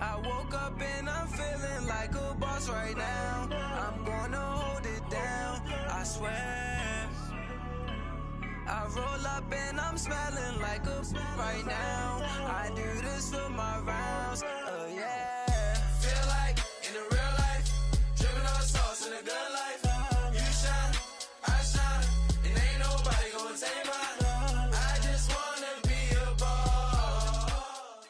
I woke up and I'm feeling like a boss right now. I'm gonna hold it down, I swear. I roll up and I'm smelling like a right now. I do this for my rounds, yeah. Feel like in the real life, dripping on sauce in a good life. You shine, I shine, and ain't nobody gonna take mine. I just wanna be a boss.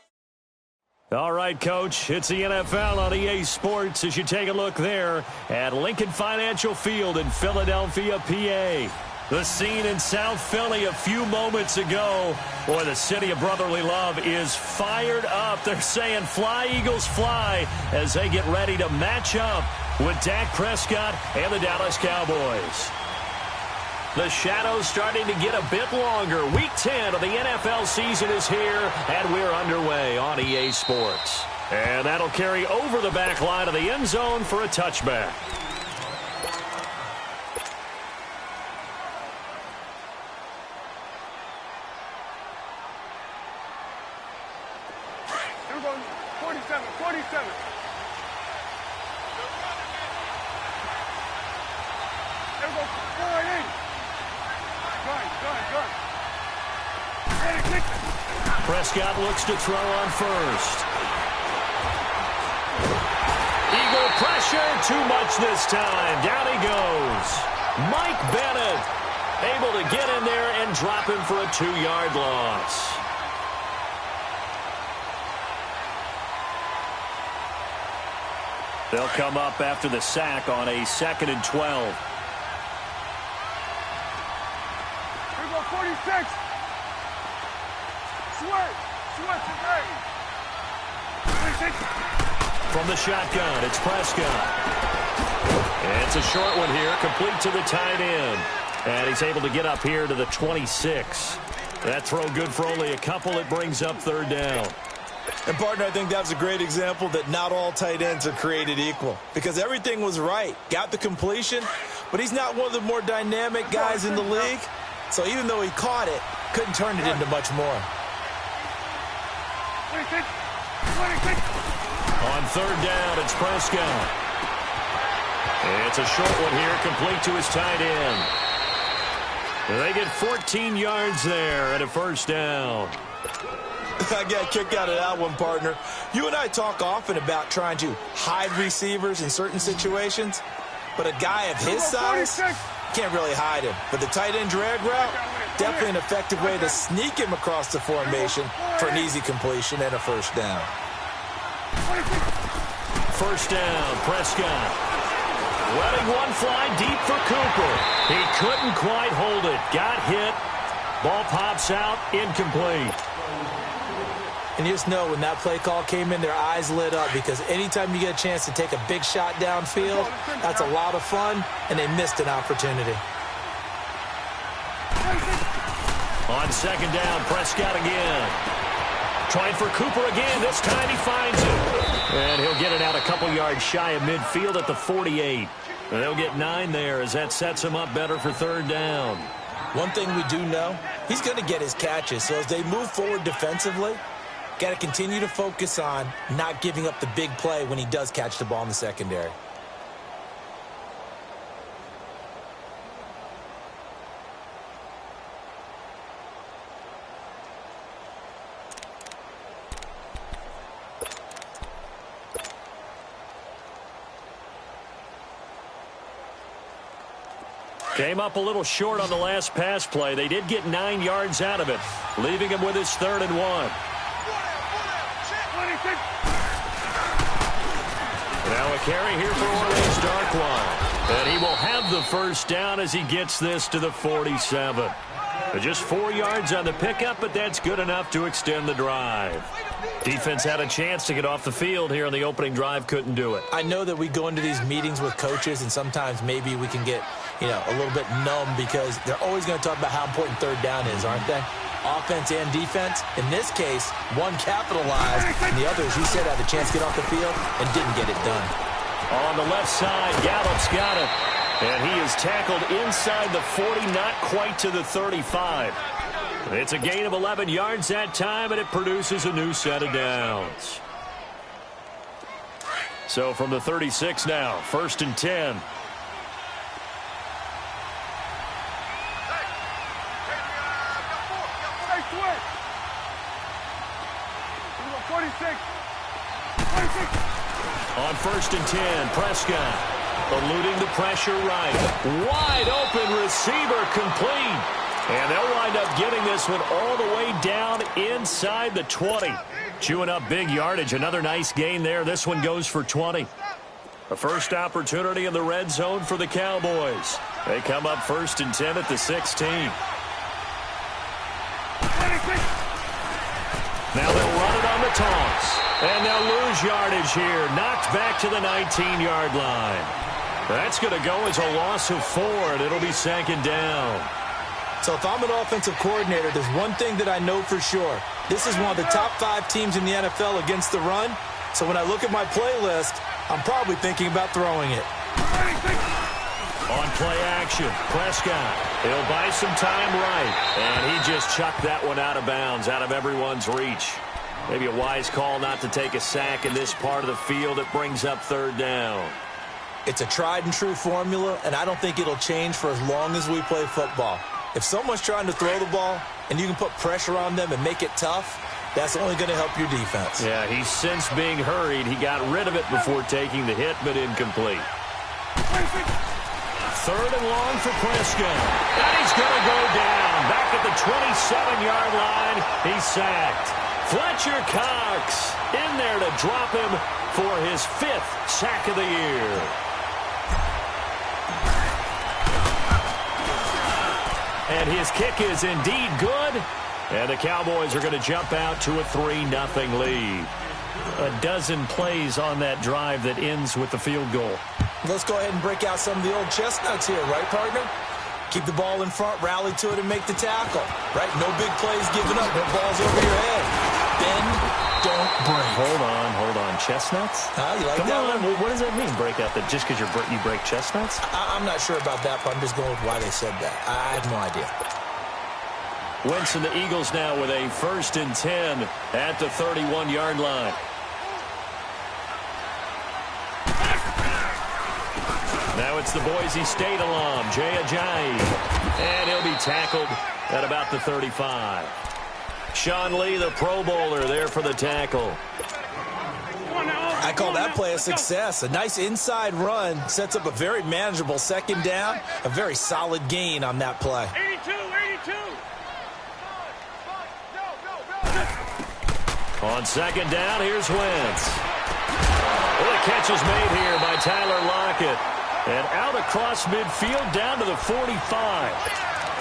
All right, Coach, it's the NFL on EA Sports as you take a look there at Lincoln Financial Field in Philadelphia, PA. The scene in South Philly a few moments ago. Boy, the city of brotherly love is fired up. They're saying fly, Eagles, fly as they get ready to match up with Dak Prescott and the Dallas Cowboys. The shadows starting to get a bit longer. Week 10 of the NFL season is here, and we're underway on EA Sports. And that'll carry over the back line of the end zone for a touchback. Here we go, 47, 47. Here we go, 480. Good. Ready, kick it. Prescott looks to throw on first. Eagle pressure, too much this time. Down he goes. Mike Bennett able to get in there and drop him for a 2-yard loss. They'll come up after the sack on a 2nd and 12. Here we go, 46. Switch today. 46. From the shotgun, it's Prescott. And it's a short one here, complete to the tight end. And he's able to get up here to the 26. That throw good for only a couple. It brings up 3rd down. And, partner, I think that's a great example that not all tight ends are created equal. Because everything was right. Got the completion, but he's not one of the more dynamic guys in the league. So even though he caught it, couldn't turn it into much more. 26. On 3rd down, it's Prescott. It's a short one here, complete to his tight end. They get 14 yards there and a 1st down. I got a kick out of that one, partner. You and I talk often about trying to hide receivers in certain situations, but a guy of his size can't really hide him. But the tight end drag route, definitely an effective way to sneak him across the formation for an easy completion and a 1st down. 1st down, Prescott. Letting one fly deep for Cooper. He couldn't quite hold it. Got hit. Ball pops out, incomplete. And you just know when that play call came in, their eyes lit up because anytime you get a chance to take a big shot downfield, that's a lot of fun, and they missed an opportunity. On 2nd down, Prescott again. Trying for Cooper again. This time he finds it. And he'll get it out a couple yards shy of midfield at the 48. And they'll get 9 there as that sets him up better for 3rd down. One thing we do know, he's going to get his catches. So as they move forward defensively, got to continue to focus on not giving up the big play when he does catch the ball in the secondary. Came up a little short on the last pass play. They did get 9 yards out of it, leaving him with his 3rd and 1. Now a carry here for Orange Darkwan. And he will have the 1st down as he gets this to the 47. Just 4 yards on the pickup, but that's good enough to extend the drive. Defense had a chance to get off the field here on the opening drive, couldn't do it. I know that we go into these meetings with coaches, and sometimes maybe we can get, a little bit numb because they're always going to talk about how important 3rd down is, aren't they? Offense and defense. In this case, one capitalized, and the other, as you said, had a chance to get off the field and didn't get it done. On the left side, Gallup's got it. And he is tackled inside the 40, not quite to the 35. It's a gain of 11 yards that time, and it produces a new set of downs. So from the 36 now, 1st and 10. On 1st and 10, Prescott eluding the pressure right. Wide open receiver complete. And they'll wind up getting this one all the way down inside the 20. Chewing up big yardage. Another nice gain there. This one goes for 20. A first opportunity in the red zone for the Cowboys. They come up 1st and 10 at the 16. Now they'll run it on the toss. And they'll lose yardage here. Knocked back to the 19-yard line. That's going to go as a loss of 4, and it'll be 2nd down. So if I'm an offensive coordinator, there's one thing that I know for sure. This is one of the top 5 teams in the NFL against the run. So when I look at my playlist, I'm probably thinking about throwing it. On play action, Prescott. He'll buy some time right. And he just chucked that one out of bounds, out of everyone's reach. Maybe a wise call not to take a sack in this part of the field. It brings up 3rd down. It's a tried and true formula, and I don't think it'll change for as long as we play football. If someone's trying to throw the ball and you can put pressure on them and make it tough, that's only going to help your defense. Yeah, he's since being hurried. He got rid of it before taking the hit, but incomplete. 3rd and long for Prescott. And he's going to go down. Back at the 27-yard line, he's sacked. Fletcher Cox in there to drop him for his 5th sack of the year. And his kick is indeed good. And the Cowboys are going to jump out to a 3-0 lead. A dozen plays on that drive that ends with the field goal. Let's go ahead and break out some of the old chestnuts here, right, partner? Keep the ball in front, rally to it, and make the tackle. Right? No big plays given up. No balls over your head. Bend, don't break. Hold on. Chestnuts? You like Come that on. one? What does that mean, break out? That just because you break chestnuts? I'm not sure about that, but I'm just going with why they said that. I have no idea. Wentz and the Eagles now with a 1st and 10 at the 31-yard line. Now it's the Boise State alum, Jay Ajayi. And he'll be tackled at about the 35. Sean Lee, the Pro Bowler, there for the tackle. I call that play a success. A nice inside run sets up a very manageable 2nd down. A very solid gain on that play. 82. On 2nd down, here's Wentz. Well, the catch is made here by Tyler Lockett. And out across midfield down to the 45.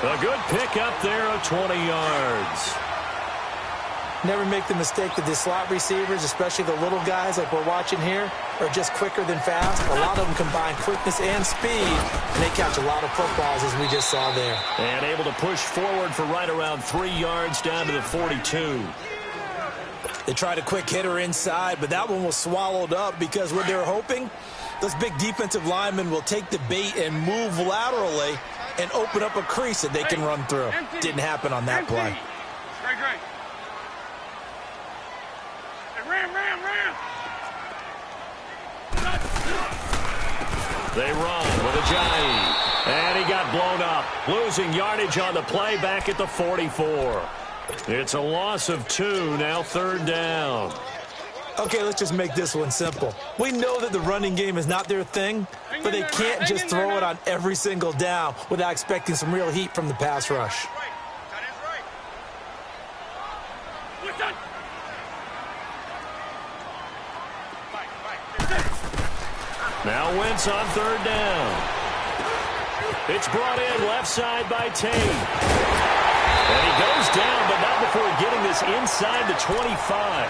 A good pick up there of 20 yards. Never make the mistake that the slot receivers, especially the little guys like we're watching here, are just quicker than fast. A lot of them combine quickness and speed, and they catch a lot of footballs, as we just saw there. And able to push forward for right around 3 yards down to the 42. They tried a quick hitter inside, but that one was swallowed up because what they were hoping, those big defensive linemen will take the bait and move laterally and open up a crease that they can run through. Didn't happen on that play. Great. Ram. They run with Ajayi. And he got blown up. Losing yardage on the play back at the 44. It's a loss of 2, now 3rd down. Okay, let's just make this one simple. We know that the running game is not their thing, but they can't just throw it on every single down without expecting some real heat from the pass rush. Now Wentz on 3rd down. It's brought in left side by Tate. And he goes down, but not before getting this inside the 25.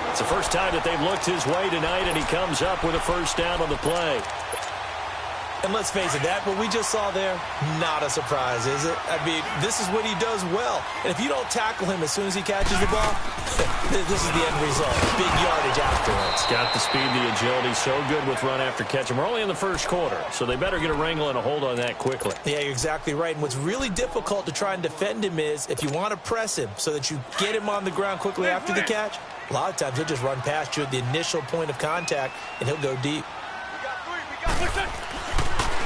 It's the first time that they've looked his way tonight, and he comes up with a 1st down on the play. And let's face it, that what we just saw there, not a surprise, is it? I mean, this is what he does well. And if you don't tackle him as soon as he catches the ball, this is the end result. Big yardage afterwards. Got the speed, the agility, so good with run after catch. And we're only in the 1st quarter, so they better get a wrangle and a hold on that quickly. Yeah, you're exactly right. And what's really difficult to try and defend him is if you want to press him so that you get him on the ground quickly after the catch, A lot of times he'll just run past you at the initial point of contact, and he'll go deep.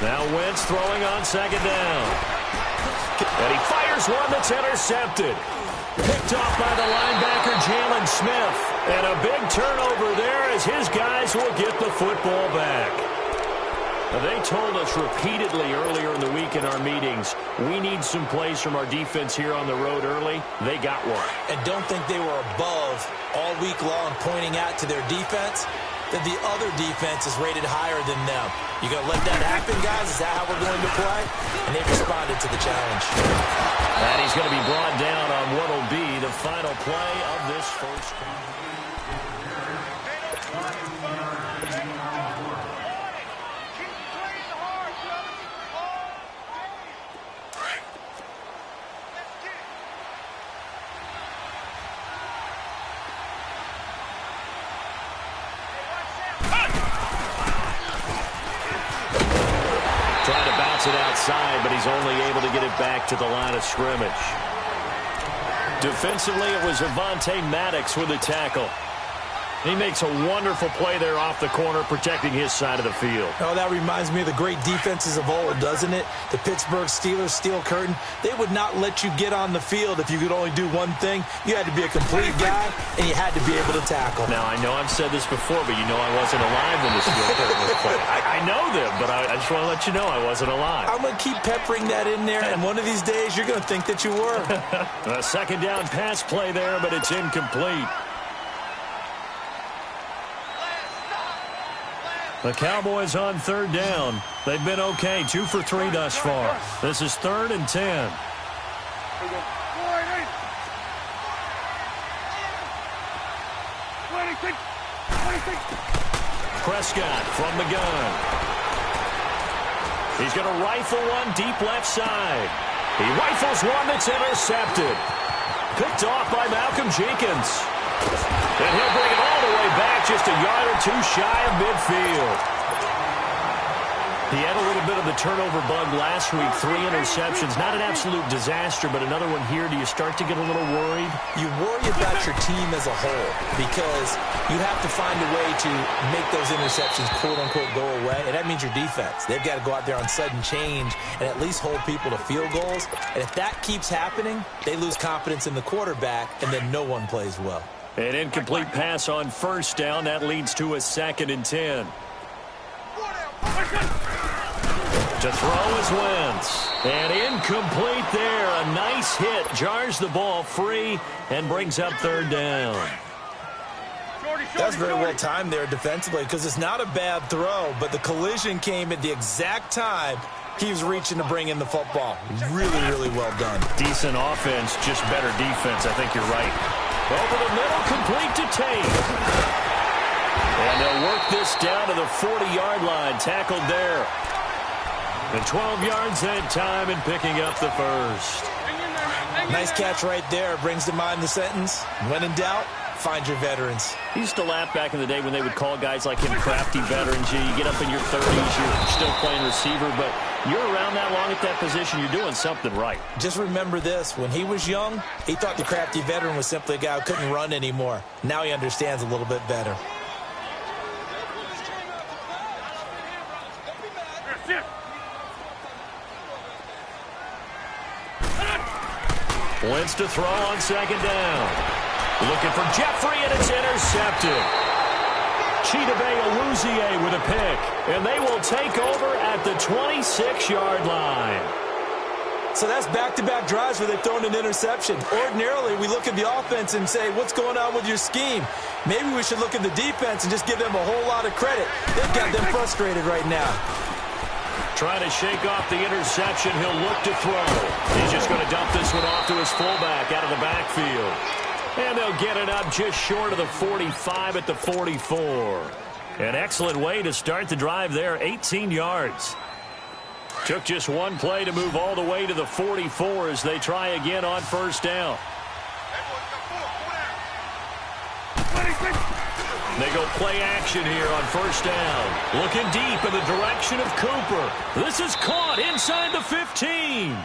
Now Wentz throwing on second down. And he fires one that's intercepted. Picked off by the linebacker, Jalen Smith. And a big turnover there as his guys will get the football back. They told us repeatedly earlier in the week in our meetings, we need some plays from our defense here on the road early. They got one. And don't think they were above all week long pointing out to their defense that the other defense is rated higher than them. You going to let that happen, guys? Is that how we're going to play? And they responded to the challenge. And he's going to be brought down on what will be the final play of this first quarter. Trying to bounce it outside, but he's only able to get it back to the line of scrimmage. Defensively, it was Avonte Maddox with the tackle. He makes a wonderful play there off the corner, protecting his side of the field. Oh, that reminds me of the great defenses of old, doesn't it? The Pittsburgh Steelers, Steel Curtain. They would not let you get on the field if you could only do one thing. You had to be a complete guy, and you had to be able to tackle. Now, I know I've said this before, but you know I wasn't alive when the Steel Curtain was played. I know them, but I just want to let you know I wasn't alive. I'm going to keep peppering that in there, and one of these days you're going to think that you were. A second down pass play there, but it's incomplete. The Cowboys on third down. They've been okay, 2 for 3 thus far. This is 3rd and 10. Prescott from the gun. He's going to rifle one deep left side. He rifles one that's intercepted. Picked off by Malcolm Jenkins. And he'll bring it all the way back, just a yard or two shy of midfield. He had a little bit of the turnover bug last week, 3 interceptions. Not an absolute disaster, but another one here. Do you start to get a little worried? You worry about your team as a whole because you have to find a way to make those interceptions, quote-unquote, go away, and that means your defense. They've got to go out there on sudden change and at least hold people to field goals. And if that keeps happening, they lose confidence in the quarterback, and then no one plays well. An incomplete pass on first down. That leads to a 2nd and 10. To throw is Wentz. And incomplete there. A nice hit. Jars the ball free and brings up 3rd down. That's very well timed there defensively because it's not a bad throw, but the collision came at the exact time he was reaching to bring in the football. Really, really well done. Decent offense, just better defense. I think you're right. Over the middle, complete to Tate. And they'll work this down to the 40-yard line. Tackled there. And 12 yards that time and picking up the first. Nice catch right there. Brings to mind the sentence, when in doubt, find your veterans. He used to laugh back in the day when they would call guys like him crafty veterans. You get up in your 30s, you're still playing receiver, but you're around that long at that position, you're doing something right. Just remember this. When he was young, he thought the crafty veteran was simply a guy who couldn't run anymore. Now he understands a little bit better. Wentz to throw on second down. Looking for Jeffrey, and it's intercepted. Chidobe Awuzie with a pick, and they will take over at the 26-yard line. So that's back-to-back drives where they've thrown an interception. Ordinarily, we look at the offense and say, what's going on with your scheme? Maybe we should look at the defense and just give them a whole lot of credit. They've got them frustrated right now. Trying to shake off the interception. He'll look to throw. He's just going to dump this one off to his fullback out of the backfield. And they'll get it up just short of the 45 at the 44. An excellent way to start the drive there, 18 yards. Took just one play to move all the way to the 44 as they try again on first down. They go play action here on first down. Looking deep in the direction of Cooper. This is caught inside the 15.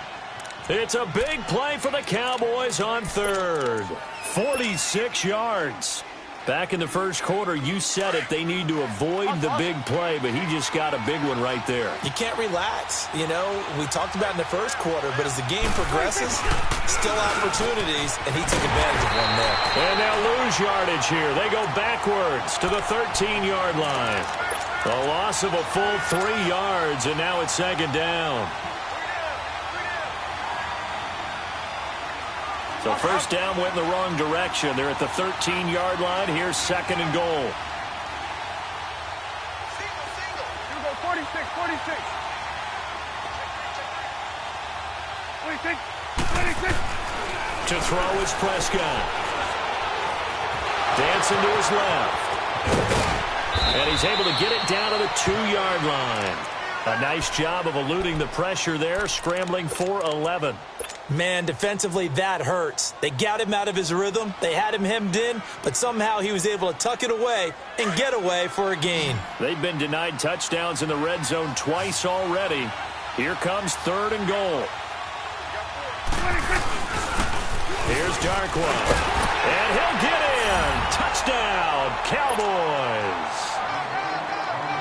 It's a big play for the Cowboys on third. 46 yards. Back in the first quarter, you said it. They need to avoid the big play, but he just got a big one right there. You can't relax. You know, we talked about in the first quarter, but as the game progresses, still opportunities, and he took advantage of one there. And they'll lose yardage here. They go backwards to the 13-yard line. A loss of a full 3 yards, and now it's second down. So first down went in the wrong direction. They're at the 13-yard line. Here's second and goal. Here we go, 46, 46. 26, 26. To throw is Prescott. Dancing to his left. And he's able to get it down to the 2-yard line. A nice job of eluding the pressure there, scrambling for 11. Man, defensively, that hurts. They got him out of his rhythm. They had him hemmed in, but somehow he was able to tuck it away and get away for a gain. They've been denied touchdowns in the red zone twice already. Here comes third and goal. Here's Darkwa. And he'll get in. Touchdown, Cowboys.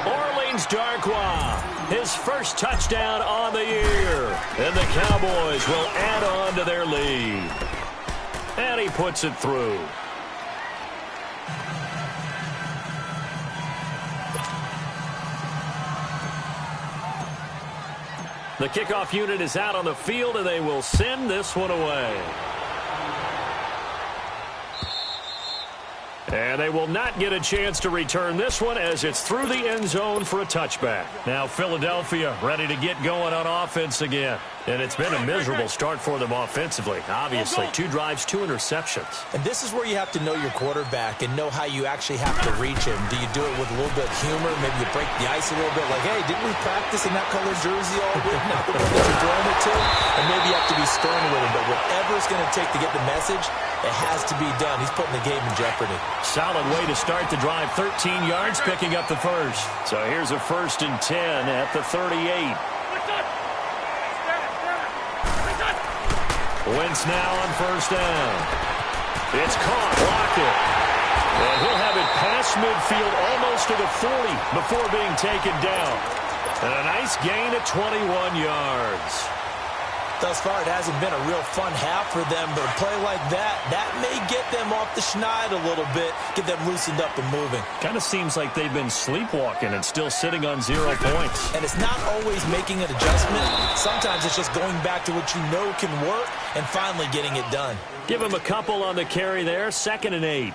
Orleans Darkwa, his first touchdown on the year. And the Cowboys will add on to their lead. And he puts it through. The kickoff unit is out on the field, and they will send this one away. And they will not get a chance to return this one as it's through the end zone for a touchback. Now Philadelphia ready to get going on offense again. And it's been a miserable start for them offensively. Obviously, 2 drives, 2 interceptions. And this is where you have to know your quarterback and know how you actually have to reach him. Do you do it with a little bit of humor? Maybe you break the ice a little bit like, hey, didn't we practice in that color jersey all week? Not the one that you're throwing it to? And maybe you have to be stern with him. But whatever it's going to take to get the message, it has to be done. He's putting the game in jeopardy. Solid way to start the drive. 13 yards, picking up the first. So here's a 1st and 10 at the 38. Wentz now on first down. It's caught. Lockett. And he'll have it past midfield almost to the 40 before being taken down. And a nice gain of 21 yards. Thus far, it hasn't been a real fun half for them, but a play like that may get them off the schneid a little bit, get them loosened up and moving. Kind of seems like they've been sleepwalking and still sitting on 0 points. And it's not always making an adjustment. Sometimes it's just going back to what you know can work and finally getting it done. Give him a couple on the carry there, 2nd and 8.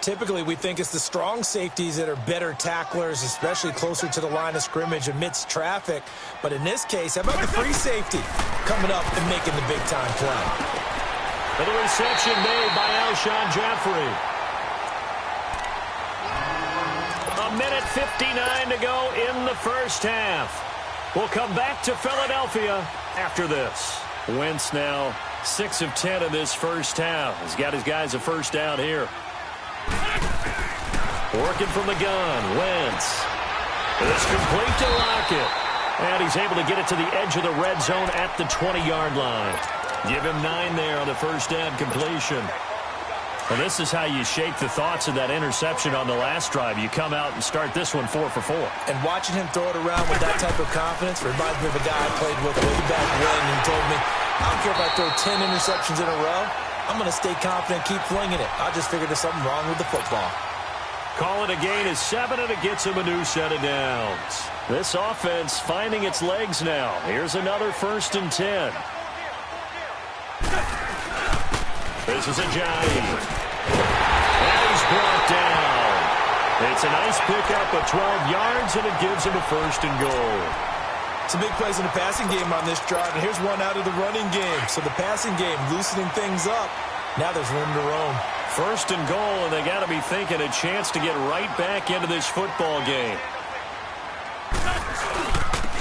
Typically, we think it's the strong safeties that are better tacklers, especially closer to the line of scrimmage amidst traffic. But in this case, how about the free safety coming up and making the big-time play? And the reception made by Alshon Jeffrey. 1:59 to go in the first half. We'll come back to Philadelphia after this. Wentz now 6 of 10 in this first half. He's got his guys a first down here. Working from the gun, Wentz. It's complete to Lockett. And he's able to get it to the edge of the red zone at the 20-yard line. Give him 9 there on the first down completion. Well, this is how you shake the thoughts of that interception on the last drive. You come out and start this one 4 for 4. And watching him throw it around with that type of confidence reminds me of a guy I played with way back when, and he told me, I don't care if I throw 10 interceptions in a row. I'm going to stay confident, keep flinging it. I just figured there's something wrong with the football. Call it a gain of 7, and it gets him a new set of downs. This offense finding its legs now. Here's another 1st and 10. This is Ajayi. And he's brought down. It's a nice pickup of 12 yards, and it gives him a 1st and goal. Some big plays in the passing game on this drive, and here's one out of the running game. So the passing game loosening things up. Now there's room to roam. 1st and goal, and they got to be thinking a chance to get right back into this football game.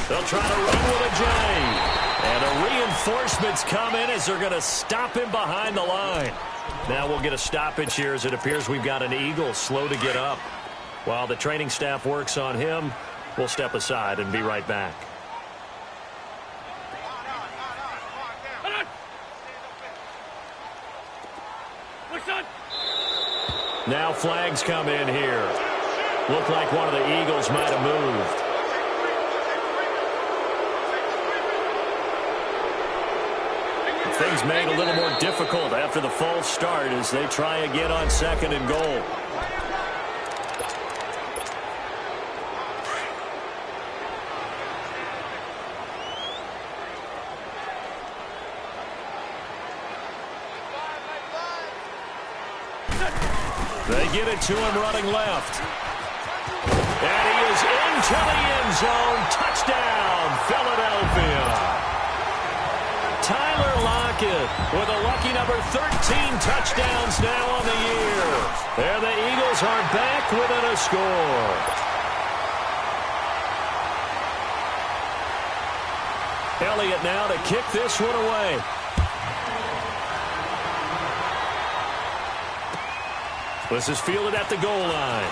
They'll try to run with Ajayi. And the reinforcements come in as they're going to stop him behind the line. Now we'll get a stoppage here as it appears we've got an Eagle slow to get up. While the training staff works on him, we'll step aside and be right back. Now flags come in here. Looked like one of the Eagles might have moved. Things made a little more difficult after the false start as they try again on 2nd and goal. They get it to him running left. And he is into the end zone. Touchdown, Philadelphia. Tyler Lockett with a lucky number 13 touchdowns now on the year. And the Eagles are back within a score. Elliott now to kick this one away. This is fielded at the goal line.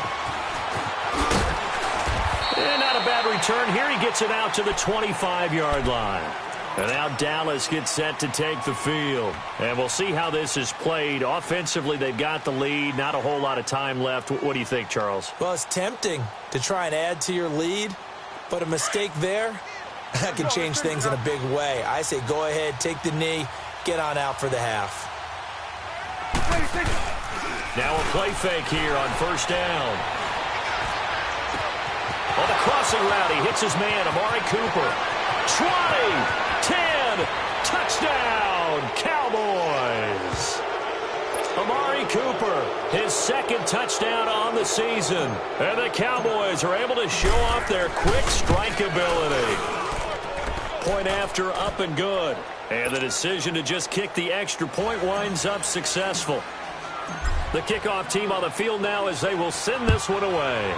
And not a bad return here. He gets it out to the 25-yard line. And now Dallas gets set to take the field. And we'll see how this is played. Offensively, they've got the lead. Not a whole lot of time left. What do you think, Charles? Well, it's tempting to try and add to your lead, but a mistake there, that can change things in a big way. I say go ahead, take the knee, get on out for the half. Now a play fake here on 1st down. On the crossing route, he hits his man, Amari Cooper. 20, 10, touchdown, Cowboys. Amari Cooper, his 2nd touchdown on the season. And the Cowboys are able to show off their quick strike ability. Point after, up and good. And the decision to just kick the extra point winds up successful. The kickoff team on the field now as they will send this one away.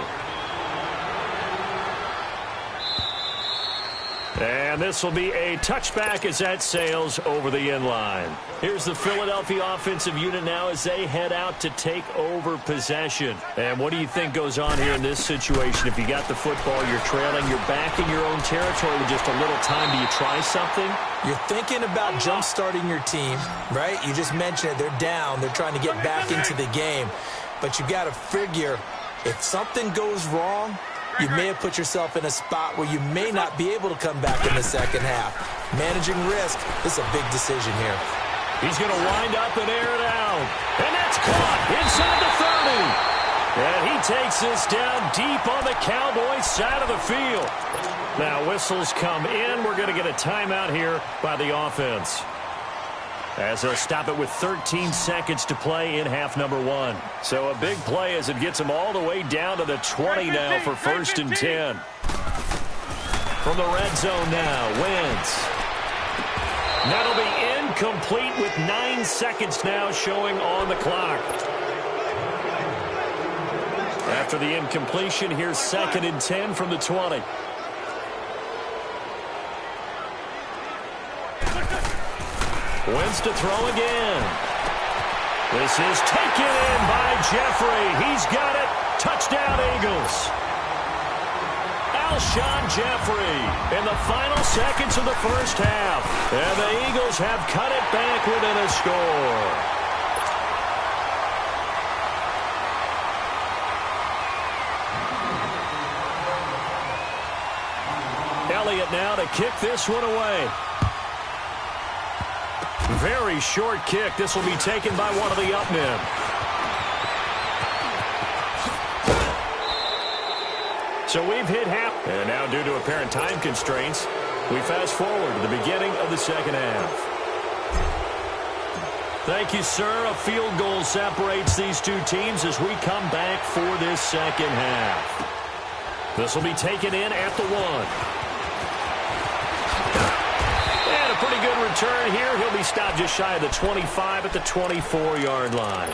And this will be a touchback as that sails over the end line. Here's the Philadelphia offensive unit now as they head out to take over possession. And what do you think goes on here in this situation? If you got the football, you're trailing, you're back in your own territory with just a little time. Do you try something? You're thinking about jump-starting your team, right? You just mentioned it. They're down. They're trying to get back into the game. But you got to figure if something goes wrong, you may have put yourself in a spot where you may not be able to come back in the second half. Managing risk is a big decision here. He's going to wind up and air it out. And that's caught inside the 30. And he takes this down deep on the Cowboys side of the field. Now whistles come in. We're going to get a timeout here by the offense, as they'll stop it with 13 seconds to play in half number 1. So a big play as it gets them all the way down to the 20 now for 1st and 10. From the red zone now, Wentz. That'll be incomplete with 9 seconds now showing on the clock. After the incompletion, here's 2nd and 10 from the 20. Wentz to throw again. This is taken in by Jeffrey. He's got it. Touchdown, Eagles. Alshon Jeffrey in the final seconds of the first half. And the Eagles have cut it back within a score. Elliott now to kick this one away. Very short kick. This will be taken by one of the up men. So we've hit half. And now due to apparent time constraints, we fast forward to the beginning of the second half. Thank you, sir. A field goal separates these two teams as we come back for this second half. This will be taken in at the 1. Pretty good return here. He'll be stopped just shy of the 25 at the 24-yard line.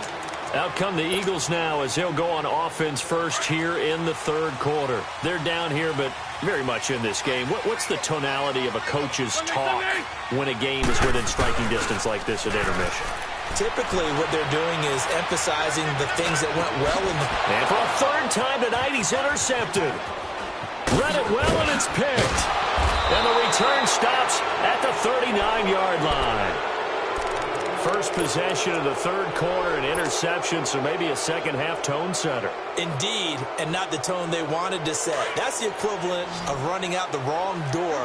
Out come the Eagles now as they'll go on offense first here in the 3rd quarter. They're down here, but very much in this game. What's the tonality of a coach's talk when a game is within striking distance like this at intermission? Typically, what they're doing is emphasizing the things that went well in the... And for a 3rd time tonight, he's intercepted. Read it well, and it's picked. And the return stops at the 39-yard line. first possession of the third quarter, an interception, so maybe a second-half tone setter. Indeed, and not the tone they wanted to set. That's the equivalent of running out the wrong door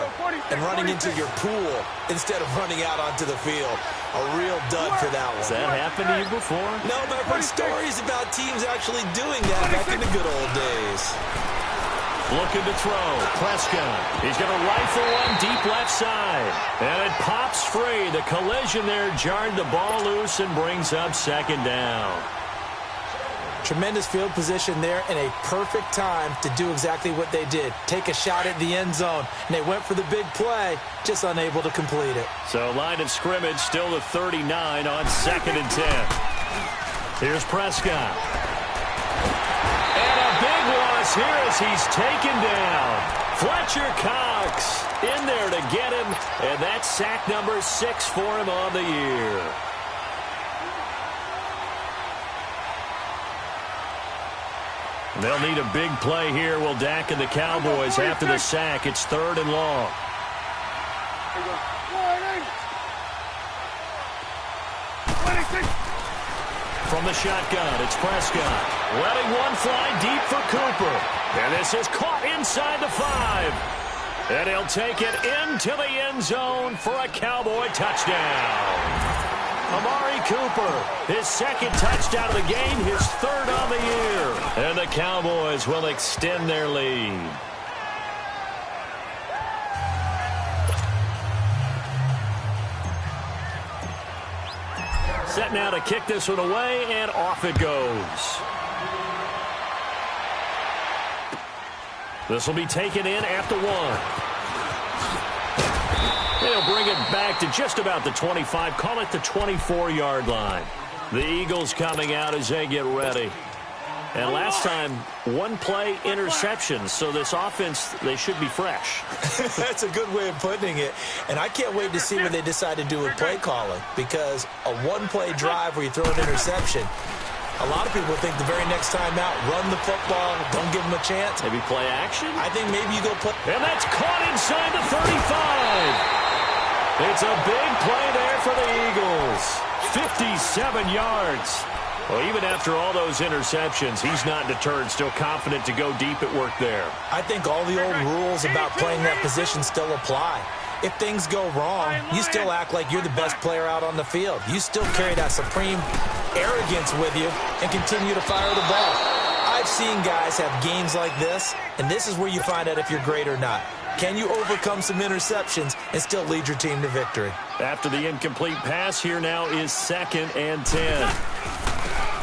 and running into your pool instead of running out onto the field. A real dud for that one. Has that happened to you before? No, but I've heard stories about teams actually doing that back in the good old days. Looking to throw. Prescott. He's going to rifle one deep left side. And it pops free. The collision there jarred the ball loose and brings up second down. Tremendous field position there and a perfect time to do exactly what they did. Take a shot at the end zone. And they went for the big play, just unable to complete it. So line of scrimmage still the 39 on 2nd and 10. Here's Prescott. And a big loss here as he's taken down. Fletcher Cox in there to get him. And that's sack number 6 for him on the year. They'll need a big play here. Will Dak and the Cowboys after the sack. It's 3rd and long. From the shotgun, it's Prescott. Letting one fly deep for Cooper. And this is caught inside the 5. And he'll take it into the end zone for a Cowboy touchdown. Amari Cooper, his 2nd touchdown of the game, his 3rd on the year. And the Cowboys will extend their lead. Set now to kick this one away, and off it goes. This will be taken in after 1. They'll bring it back to just about the 25, call it the 24-yard line. The Eagles coming out as they get ready. And last time, 1 play interception, so this offense, they should be fresh. That's a good way of putting it. And I can't wait to see what they decide to do with play calling, because a 1-play drive where you throw an interception, a lot of people think the very next time out, run the football, don't give them a chance. Maybe play action? I think maybe you go put... And that's caught inside the 35. It's a big play there for the Eagles. 57 yards. Well, even after all those interceptions, he's not deterred, still confident to go deep at work there. I think all the old rules about playing that position still apply. If things go wrong, you still act like you're the best player out on the field. You still carry that supreme arrogance with you and continue to fire the ball. I've seen guys have games like this, and this is where you find out if you're great or not. Can you overcome some interceptions and still lead your team to victory? After the incomplete pass, here now is 2nd and 10.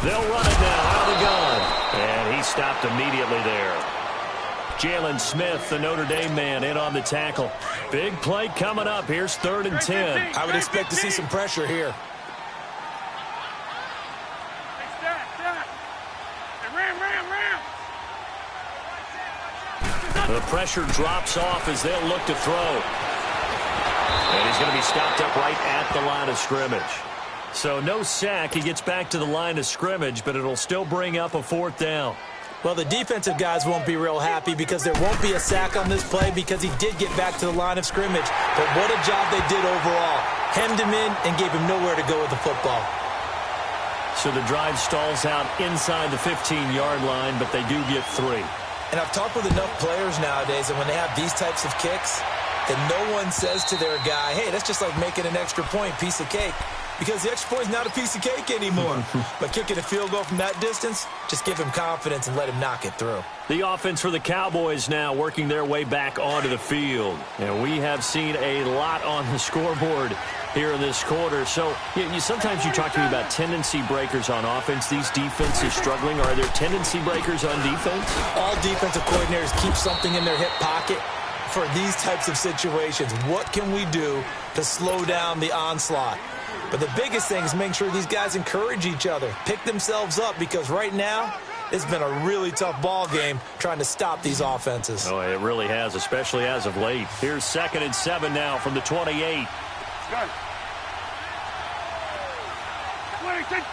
They'll run it now out of the gun. And he stopped immediately there. Jalen Smith, the Notre Dame man, in on the tackle. Big play coming up. Here's 3rd and 10. I would expect to see some pressure here. The pressure drops off as they'll look to throw. And he's going to be stopped up right at the line of scrimmage. So no sack. He gets back to the line of scrimmage, but it'll still bring up a 4th down. Well, the defensive guys won't be real happy because there won't be a sack on this play because he did get back to the line of scrimmage. But what a job they did overall. Hemmed him in and gave him nowhere to go with the football. So the drive stalls out inside the 15-yard line, but they do get 3. And I've talked with enough players nowadays, and when they have these types of kicks, that no one says to their guy, hey, that's just like making an extra point, piece of cake. Because the extra point is not a piece of cake anymore. But kicking a field goal from that distance, just give him confidence and let him knock it through. The offense for the Cowboys now working their way back onto the field. And we have seen a lot on the scoreboard here in this quarter. So sometimes you talk to me about tendency breakers on offense. These defenses struggling. Are there tendency breakers on defense? All defensive coordinators keep something in their hip pocket for these types of situations. What can we do to slow down the onslaught? But the biggest thing is making sure these guys encourage each other, pick themselves up, because right now it's been a really tough ball game trying to stop these offenses. Oh, it really has, especially as of late. Here's 2nd and 7 now from the 28. Good. 26.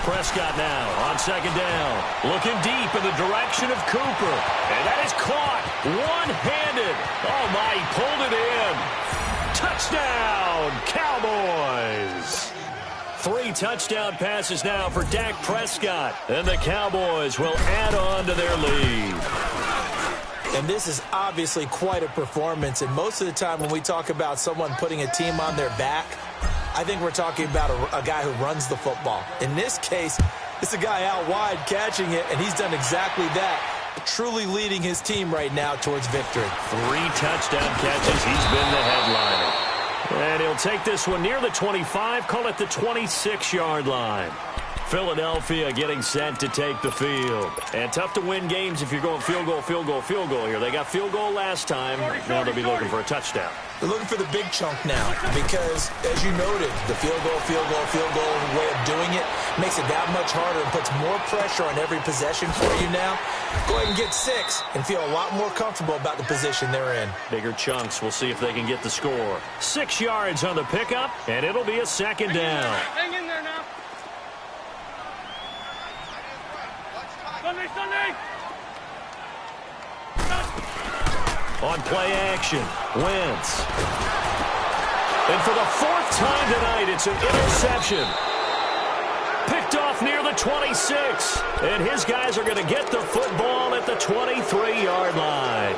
Prescott now on 2nd down. Looking deep in the direction of Cooper. And that is caught one-handed. Oh, my, he pulled it in. Touchdown, Cowboys. 3 touchdown passes now for Dak Prescott. And the Cowboys will add on to their lead. And this is obviously quite a performance. And most of the time when we talk about someone putting a team on their back, I think we're talking about a guy who runs the football. In this case, it's a guy out wide catching it, and he's done exactly that, truly leading his team right now towards victory. 3 touchdown catches. He's been the headliner. And he'll take this one near the 25, call it the 26-yard line. Philadelphia getting set to take the field. And tough to win games if you're going field goal, field goal, field goal here. They got field goal last time. Now they'll be looking for a touchdown. They're looking for the big chunk now because, as you noted, the field goal way of doing it makes it that much harder and puts more pressure on every possession for you now. Go ahead and get 6 and feel a lot more comfortable about the position they're in. Bigger chunks. We'll see if they can get the score. 6 yards on the pickup, and it'll be a second down. Hang in there now. Sunday. On play action, Wentz. And for the 4th time tonight, it's an interception. Picked off near the 26. And his guys are going to get the football at the 23-yard line.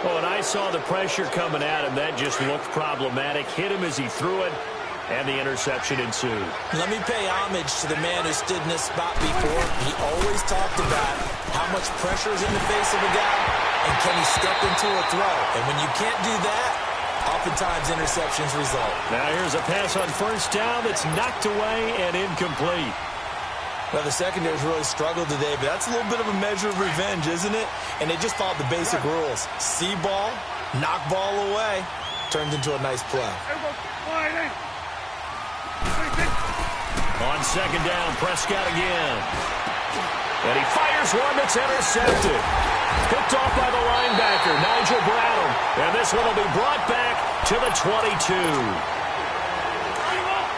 Oh, and I saw the pressure coming at him. That just looked problematic. Hit him as he threw it. And the interception ensued. Let me pay homage to the man who stood in this spot before. He always talked about how much pressure is in the face of a guy, and can he step into a throw. And when you can't do that, oftentimes interceptions result. Now here's a pass on 1st down that's knocked away and incomplete. Well, the secondary's really struggled today, but that's a little bit of a measure of revenge, isn't it? And they just followed the basic rules. See ball, knock ball away, turned into a nice play. On 2nd down, Prescott again. And he fires one that's intercepted. Picked off by the linebacker, Nigel Bradham. And this one will be brought back to the 22.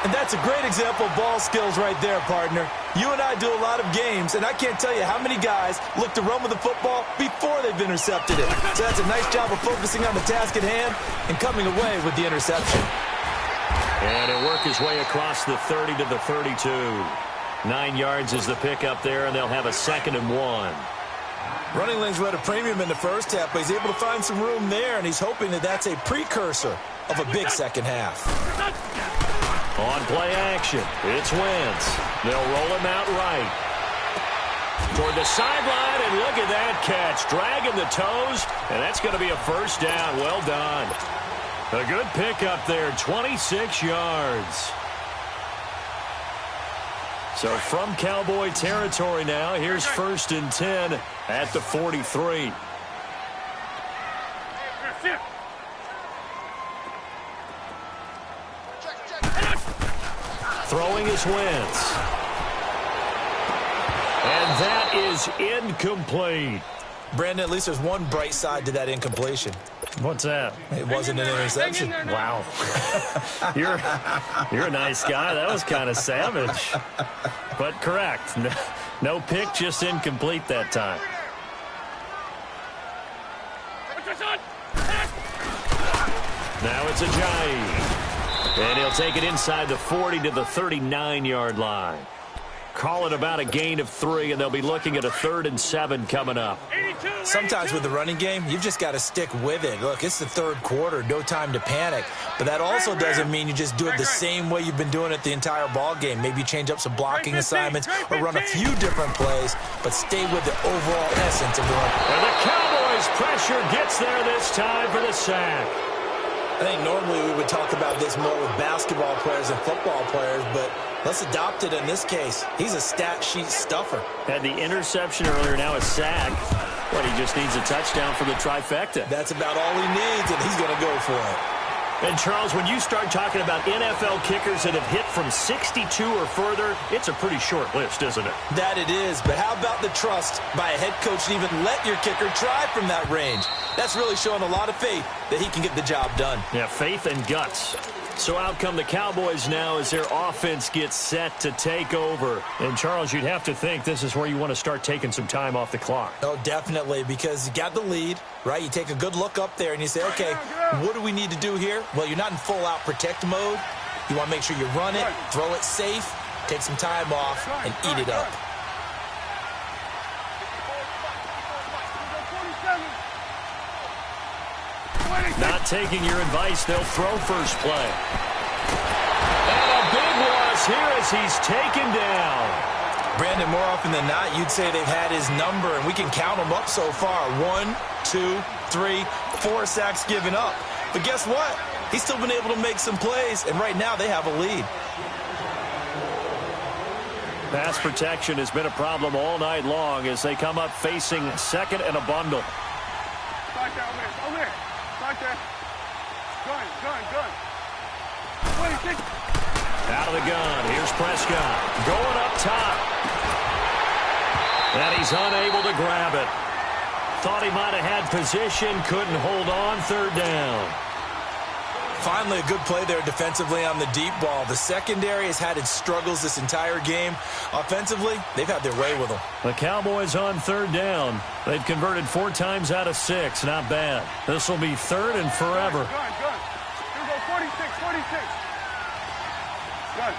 And that's a great example of ball skills right there, partner. You and I do a lot of games, and I can't tell you how many guys look to run with the football before they've intercepted it. So that's a nice job of focusing on the task at hand and coming away with the interception. And he'll work his way across the 30 to the 32. 9 yards is the pickup there, and they'll have a 2nd and 1. Running lanes were at a premium in the first half, but he's able to find some room there, and he's hoping that that's a precursor of a big second half. On play action, it's Wentz. They'll roll him out right. Toward the sideline, and look at that catch. Dragging the toes, and that's going to be a 1st down. Well done. A good pickup there, 26 yards. So from Cowboy territory now, here's 1st and 10 at the 43. Throwing is Wentz. And that is incomplete. Brandon, at least there's one bright side to that incompletion. What's that? It wasn't an interception. Wow. You're a nice guy. That was kind of savage. But correct. No pick, just incomplete that time. Now it's Ajayi. And he'll take it inside the 40 to the 39-yard line. Call it about a gain of 3, and they'll be looking at a 3rd and 7 coming up. Sometimes with the running game, you've just got to stick with it. Look, it's the 3rd quarter, no time to panic. But that also doesn't mean you just do it the same way you've been doing it the entire ball game. Maybe change up some blocking assignments or run a few different plays, but stay with the overall essence of the run. And the Cowboys' pressure gets there this time for the sack. I think normally we would talk about this more with basketball players and football players, but let's adopt it in this case. He's a stat sheet stuffer. Had the interception earlier, now a sack. But he just needs a touchdown for the trifecta. That's about all he needs, and he's going to go for it. And, Charles, when you start talking about NFL kickers that have hit from 62 or further, it's a pretty short list, isn't it? That it is, but how about the trust by a head coach to even let your kicker try from that range? That's really showing a lot of faith that he can get the job done. Yeah, faith and guts. So out come the Cowboys now as their offense gets set to take over. And, Charles, you'd have to think this is where you want to start taking some time off the clock. Oh, definitely, because you got the lead, right? You take a good look up there and you say, okay, what do we need to do here? Well, you're not in full-out protect mode. You want to make sure you run it, throw it safe, take some time off, and eat it up. Not taking your advice, they'll throw first play. And a big loss here as he's taken down. Brandon, more often than not, you'd say they've had his number, and we can count them up so far. 1, 2, 3, 4 sacks given up. But guess what? He's still been able to make some plays, and right now they have a lead. Pass protection has been a problem all night long as they come up facing second and a bundle. Right there, over there. Right there. Gun. 26. Out of the gun. Here's Prescott. Going up top. And he's unable to grab it. Thought he might have had position. Couldn't hold on. Third down. Finally, a good play there defensively on the deep ball. The secondary has had its struggles this entire game. Offensively, they've had their way with them. The Cowboys on third down. They've converted 4 times out of 6. Not bad. This will be third and forever. Gun. Here we go, 46. Gun.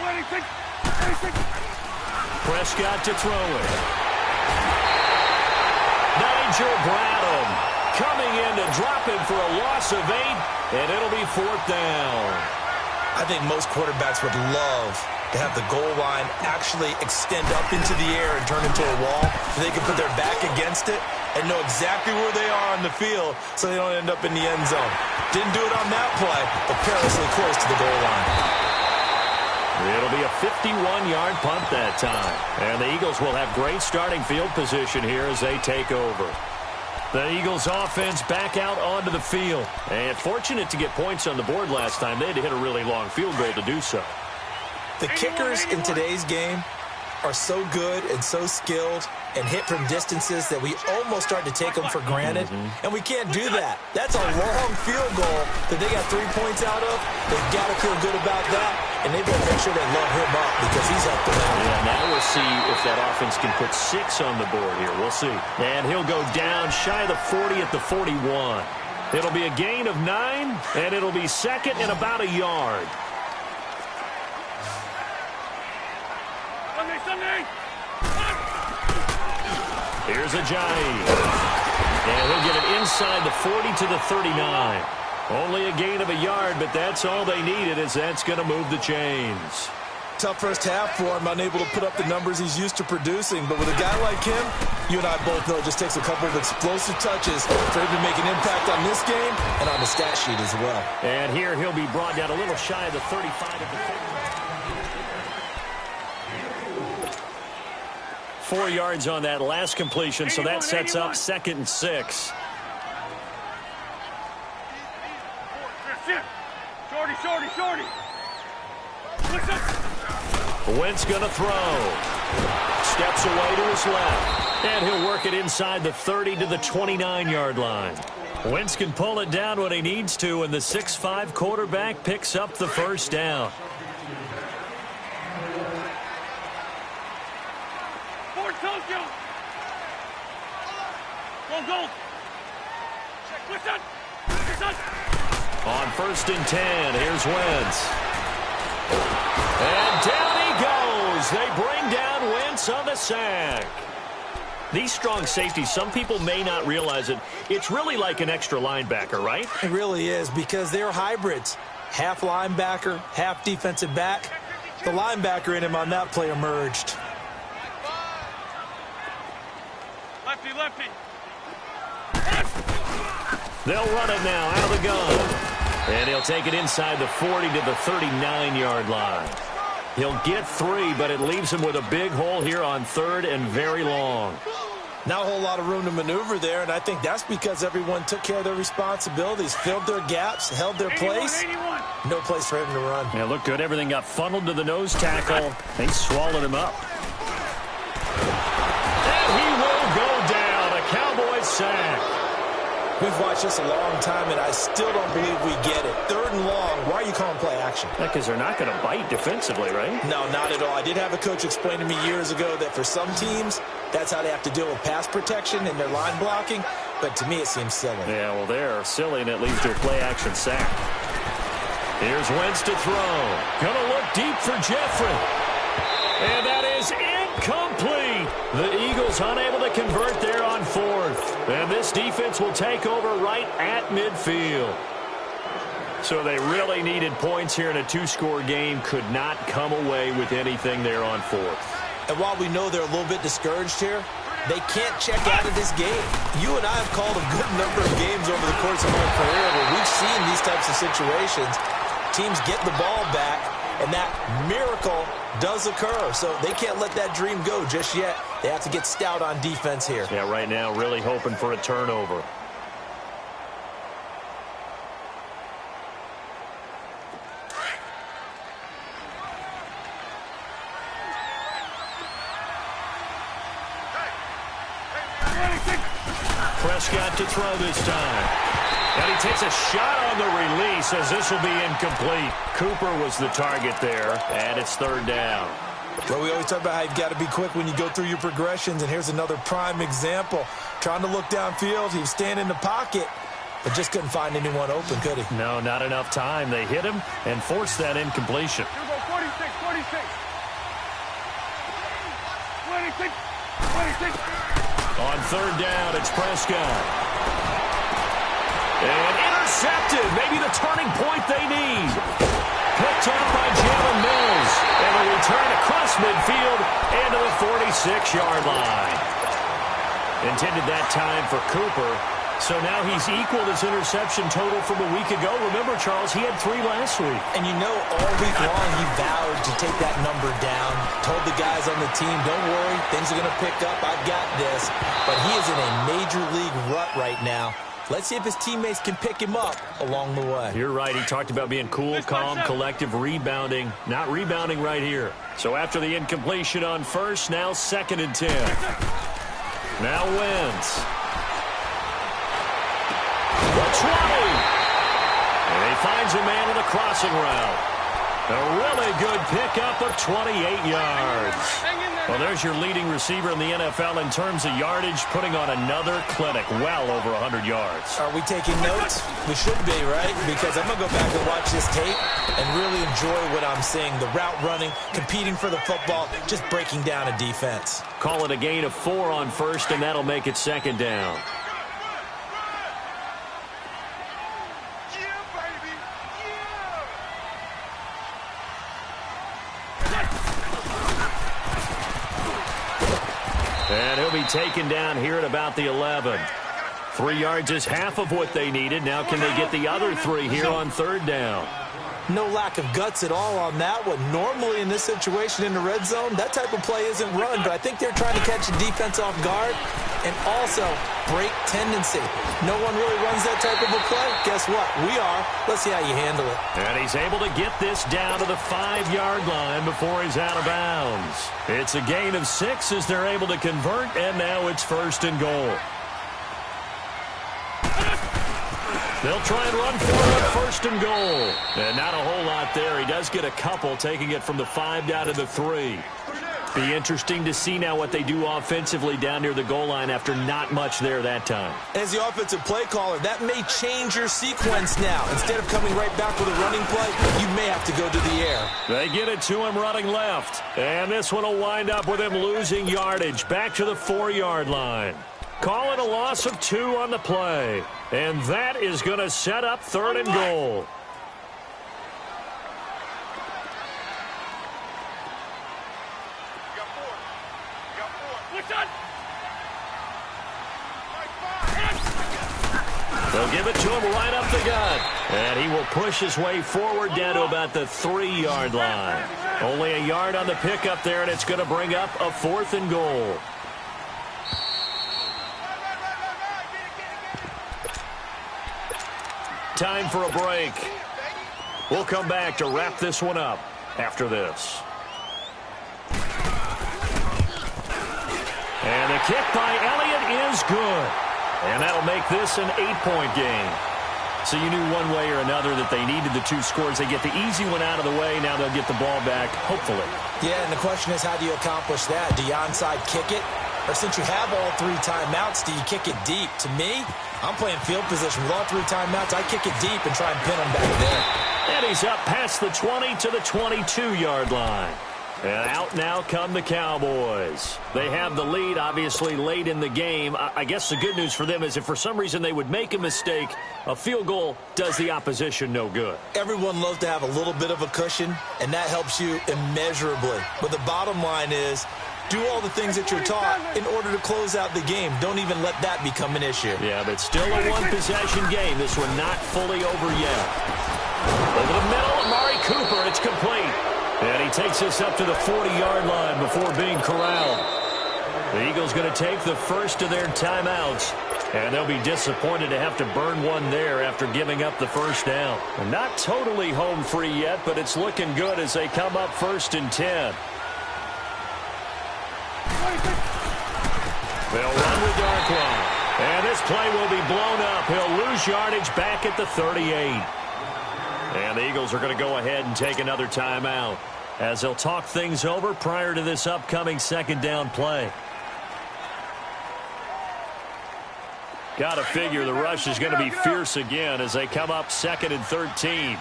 26. Prescott to throw it. Nigel Bradham coming in to drop him for a loss of 8, and it'll be 4th down. I think most quarterbacks would love to have the goal line actually extend up into the air and turn into a wall so they can put their back against it and know exactly where they are on the field so they don't end up in the end zone. Didn't do it on that play, but perilously close to the goal line. It'll be a 51-yard punt that time. And the Eagles will have great starting field position here as they take over. The Eagles offense back out onto the field. And fortunate to get points on the board last time. They had to hit a really long field goal to do so. The kickers in today's game are so good and so skilled and hit from distances that we almost start to take them for granted. And we can't do that. That's a long field goal that they got 3 points out of. They've got to feel good about that. And they've got to make sure they load him up because he's helped them out. Yeah, now we'll see if that offense can put 6 on the board here. We'll see. And he'll go down shy of the 40 at the 41. It'll be a gain of 9, and it'll be second and about a yard. Sunday. Here's Ajayi. And he'll get it inside the 40 to the 39. Only a gain of a yard, but that's all they needed as that's going to move the chains. Tough first half for him, unable to put up the numbers he's used to producing. But with a guy like him, you and I both know it just takes a couple of explosive touches for him to make an impact on this game and on the stat sheet as well. And here he'll be brought down a little shy of the 35 of the 4 yards on that last completion, so that sets up 2nd and 6. Shorty. Wentz gonna throw. Steps away to his left. And he'll work it inside the 30 to the 29-yard line. Wentz can pull it down when he needs to, and the 6'5" quarterback picks up the first down. Go. On 1st and 10, here's Wentz. And down he goes. They bring down Wentz on the sack. These strong safeties, some people may not realize it. It's really like an extra linebacker, right? It really is because they're hybrids. Half linebacker, half defensive back. The linebacker in him on that play emerged. Lefty. They'll run it now out of the gun. And he'll take it inside the 40 to the 39-yard line. He'll get 3, but it leaves him with a big hole here on 3rd and very long. Not a whole lot of room to maneuver there, and I think that's because everyone took care of their responsibilities, filled their gaps, held their place. 81. No place for him to run. Yeah, looked good. Everything got funneled to the nose tackle. They swallowed him up. And he will go down. A Cowboys sack. We've watched this a long time, and I still don't believe we get it. 3rd and long. Why are you calling play action? Because they're not going to bite defensively, right? No, not at all. I did have a coach explain to me years ago that for some teams, that's how they have to deal with pass protection and their line blocking. but to me it seems silly. Yeah, well, they're silly, and it leads to a play-action sack. Here's Wentz to throw. Gonna look deep for Jeffrey. And that is incomplete. The Eagles unable to convert there on fourth. And this defense will take over right at midfield. So they really needed points here in a two-score game. Could not come away with anything there on fourth. And while we know they're a little bit discouraged here, they can't check out of this game. You and I have called a good number of games over the course of our career where we've seen these types of situations. Teams get the ball back, and that miracle does occur. So they can't let that dream go just yet. They have to get stout on defense here. Yeah, right now really hoping for a turnover. Prescott to throw this time. And he takes a shot on the release as this will be incomplete. Cooper was the target there, and it's third down. Well, we always talk about how you've got to be quick when you go through your progressions, and here's another prime example. Trying to look downfield, he was standing in the pocket, but just couldn't find anyone open, could he? No, not enough time. They hit him and forced that incompletion. Here we go, 46, 46. 26, 26. On third down, it's Prescott. And intercepted. Maybe the turning point they need. Picked up by Jalen Mills. And a return across midfield and to the 46-yard line. Intended that time for Cooper. So now he's equaled his interception total from a week ago. Remember, Charles, he had 3 last week. And you know, all week long he vowed to take that number down. Told the guys on the team, don't worry, things are going to pick up. I've got this. But he is in a major league rut right now. Let's see if his teammates can pick him up along the way. You're right. He talked about being cool, calm, collective, rebounding. Not rebounding right here. So after the incompletion on first, now 2nd and 10. Now Wentz. The 20. And he finds a man on the crossing route. A really good pickup of 28 yards. Well, there's your leading receiver in the NFL in terms of yardage, putting on another clinic, well over 100 yards. Are we taking notes? We should be, right? Because I'm going to go back and watch this tape and really enjoy what I'm seeing. The route running, competing for the football, just breaking down a defense. Call it a gain of 4 on first, and that'll make it 2nd down. And he'll be taken down here at about the 11. 3 yards is half of what they needed. Now can they get the other 3 here on third down? No lack of guts at all on that one. Normally in this situation in the red zone, that type of play isn't run, but I think they're trying to catch the defense off guard and also break tendency. No one really runs that type of a play. Guess what? We are. Let's see how you handle it. And he's able to get this down to the 5-yard line before he's out of bounds. It's a gain of 6 as they're able to convert, and now it's 1st and goal. They'll try and run for it on 1st and goal. And not a whole lot there. He does get a couple, taking it from the 5 down to the 3. Be interesting to see now what they do offensively down near the goal line after not much there that time. As the offensive play caller, that may change your sequence now. Instead of coming right back with a running play, you may have to go to the air. They get it to him running left. And this one will wind up with him losing yardage back to the 4-yard line. Call it a loss of 2 on the play. And that is going to set up 3rd and goal. They'll give it to him right up the gut. And he will push his way forward down to about the 3-yard line. Only a yard on the pickup there, and it's going to bring up a 4th and goal. Time for a break. We'll come back to wrap this one up after this. And the kick by Elliott is good. And that'll make this an 8-point game. So you knew one way or another that they needed the 2 scores. They get the easy one out of the way. Now they'll get the ball back, hopefully. Yeah, and the question is, how do you accomplish that? Do you onside kick it? Or since you have all 3 timeouts, do you kick it deep? To me, I'm playing field position with all 3 timeouts. I kick it deep and try and pin them back there. And he's up past the 20 to the 22-yard line. And out now come the Cowboys. They have the lead, obviously, late in the game. I guess the good news for them is if for some reason they would make a mistake, a field goal does the opposition no good. Everyone loves to have a little bit of a cushion, and that helps you immeasurably. But the bottom line is, do all the things that you're taught in order to close out the game. Don't even let that become an issue. Yeah, but still a one-possession game. This one not fully over yet. Over the middle, Amari Cooper. It's complete. And he takes us up to the 40-yard line before being corralled. The Eagles going to take the first of their timeouts. And they'll be disappointed to have to burn one there after giving up the first down. And not totally home free yet, but it's looking good as they come up 1st and 10. They'll run with Darkwa. And this play will be blown up. He'll lose yardage back at the 38. And the Eagles are going to go ahead and take another timeout as they'll talk things over prior to this upcoming 2nd down play. Got to figure the rush is going to be fierce again as they come up 2nd and 13.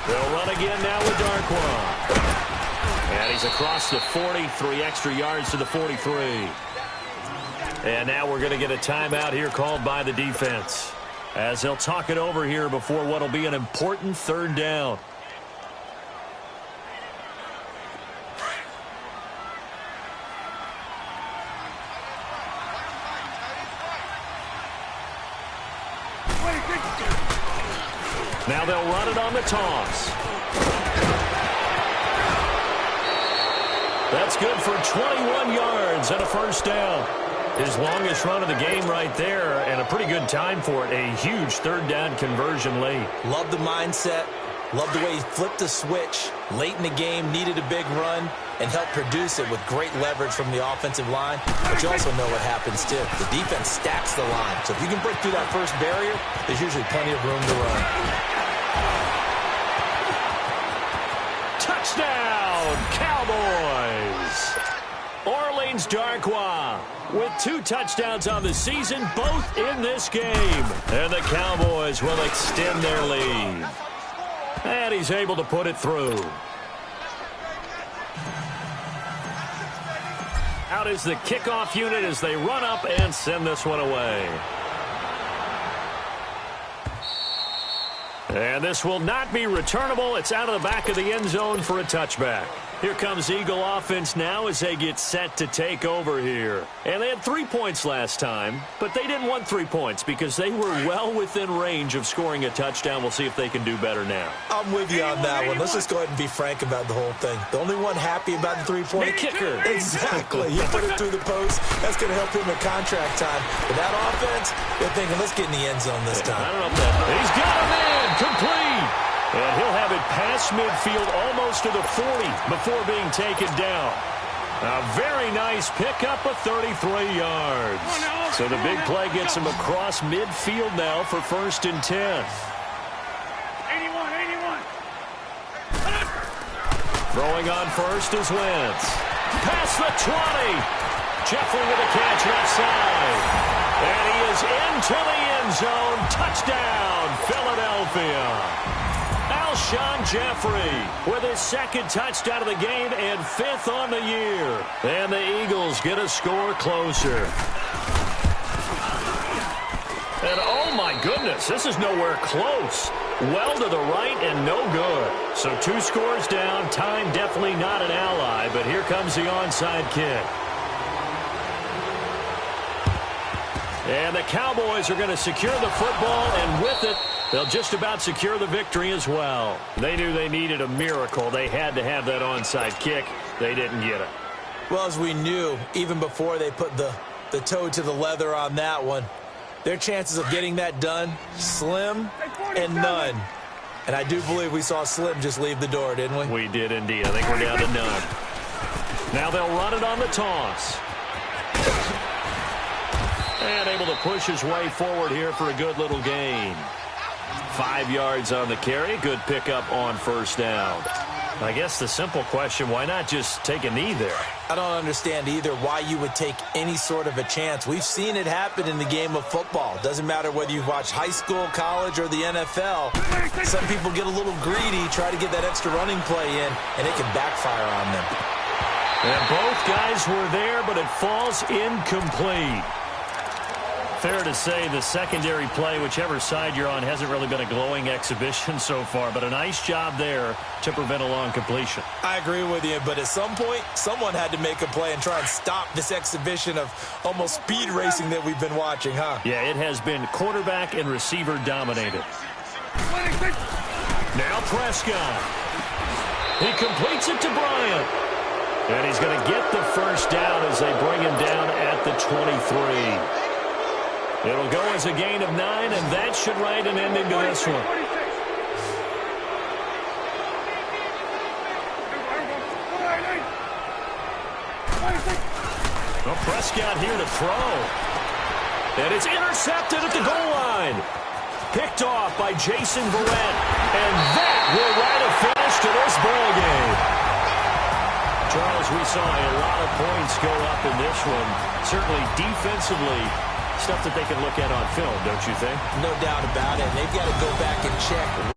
They'll run again now with Darkwa. And he's across the 40, 3 extra yards to the 43. And now we're going to get a timeout here called by the defense as they'll talk it over here before what will be an important 3rd down. Now they'll run it on the toss. That's good for 21 yards and a 1st down. His longest run of the game right there, and a pretty good time for it. A huge 3rd down conversion late. Love the mindset. Love the way he flipped the switch late in the game, needed a big run, and helped produce it with great leverage from the offensive line. But you also know what happens, too. The defense stacks the line. So if you can break through that first barrier, there's usually plenty of room to run. Touchdown, Cowboys! Orleans Darkwa with 2 touchdowns on the season, both in this game. And the Cowboys will extend their lead. And he's able to put it through. Out is the kickoff unit as they run up and send this one away. And this will not be returnable. It's out of the back of the end zone for a touchback. Here comes Eagle offense now as they get set to take over here. And they had 3 points last time, but they didn't want 3 points because they were well within range of scoring a touchdown. We'll see if they can do better now. I'm with you on that one. Let's just go ahead and be frank about the whole thing. The only one happy about the 3-point the kicker. Exactly. You put it through the post. That's going to help him in contract time. But that offense, they're thinking, let's get in the end zone this time. I don't know if that. He's got him in. Complete. And he'll have it past midfield almost to the 40 before being taken down. A very nice pickup of 33 yards. So the big play gets him across midfield now for 1st and 10. 81. Throwing on first is Wentz. Past the 20. Jeffrey with a catch left side. And he is into the end zone. Touchdown, Philadelphia. Alshon Jeffrey with his 2nd touchdown of the game and 5th on the year. And the Eagles get a score closer. And oh my goodness, this is nowhere close. Well to the right and no good. So 2 scores down, time definitely not an ally, but here comes the onside kick. And the Cowboys are going to secure the football, and with it, they'll just about secure the victory as well. They knew they needed a miracle. They had to have that onside kick. They didn't get it. Well, as we knew, even before they put the toe to the leather on that one, their chances of getting that done, slim and none. And I do believe we saw Slim just leave the door, didn't we? We did indeed. I think we're down to none. Now they'll run it on the toss. And able to push his way forward here for a good little gain. 5 yards on the carry. Good pickup on 1st down. I guess the simple question, why not just take a knee there? I don't understand either why you would take any sort of a chance. We've seen it happen in the game of football. Doesn't matter whether you watch high school, college, or the NFL. Some people get a little greedy, try to get that extra running play in, and it can backfire on them. And both guys were there, but it falls incomplete. Fair to say the secondary play, whichever side you're on, hasn't really been a glowing exhibition so far, but a nice job there to prevent a long completion. I agree with you, but at some point, someone had to make a play and try and stop this exhibition of almost speed racing that we've been watching, huh? Yeah, it has been quarterback and receiver dominated. Now Prescott. He completes it to Bryant. And he's going to get the first down as they bring him down at the 23. It'll go as a gain of 9, and that should write an ending to this one. Well, Prescott here to throw. And it's intercepted at the goal line. Picked off by Jason Verrett. And that will write a finish to this ball game. Charles, we saw a lot of points go up in this one. Certainly defensively, stuff that they can look at on film, don't you think? No doubt about it. And they've got to go back and check